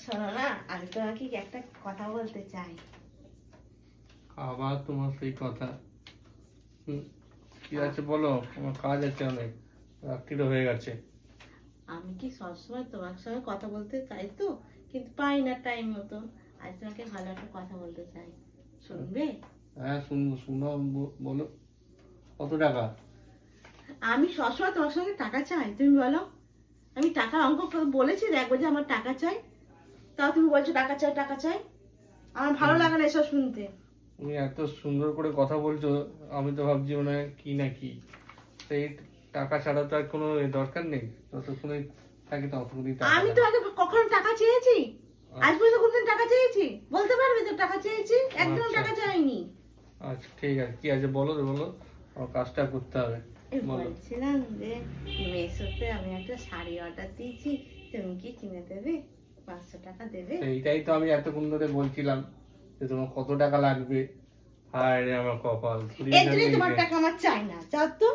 শোনো না, আমি তোমাকে একটা কথা বলতে চাই। আবার তোমার সেই কথা। কি আছে বলো, আমার কাজ আছে অনেক, রাত্রিটা হয়ে গেছে। আমি কি সবসময় তোমার সঙ্গে কথা বলতে চাই তো, কিন্তু পাই না টাইম মতো। আজ তোমাকে ভালো একটা কথা বলতে চাই, শুনবে? হ্যাঁ শুনবো, শুনো বলো। কত টাকা? আমি সবসময় তোমার সঙ্গে টাকা চাই, তুমি বলো। আমি টাকার অঙ্ক বলেছি দেখবো যে আমার টাকা চাই, তাও তুমি বলছো টাকা চাই টাকা চাই। আমার ভালো লাগে না এসব শুনতে। তুমি এত সুন্দর করে কথা বলছো, আমি তো ভাবছি মানে কি না কি। সেই টাকা ছাড়া তো আর কোনো দরকার নেই, যতক্ষণে থাকি ততক্ষণই টাকা আমি তো লাগে। আগে কখনো টাকা চেয়েছি? আজ পর্যন্ত কোনদিন টাকা চেয়েছি? বলতে পারবে তো টাকা চেয়েছি? একদম আচ্ছা টাকা চাইনি। আচ্ছা ঠিক আছে, কি আছে বলো তো বলো, আমার কাজটা করতে হবে। বলো। বলছিলাম যে মেসোতে আমি একটা শাড়ি অর্ডার দিয়েছি, তুমি কি কিনে দেবে? 500 টাকা দেবে? এইটাই তো আমি এতক্ষণ ধরে বলছিলাম যে তোমার কত টাকা লাগবে। হায় রে আমার কপাল, এর জন্যই তোমার টাকা আমার চাই না, চাও তো।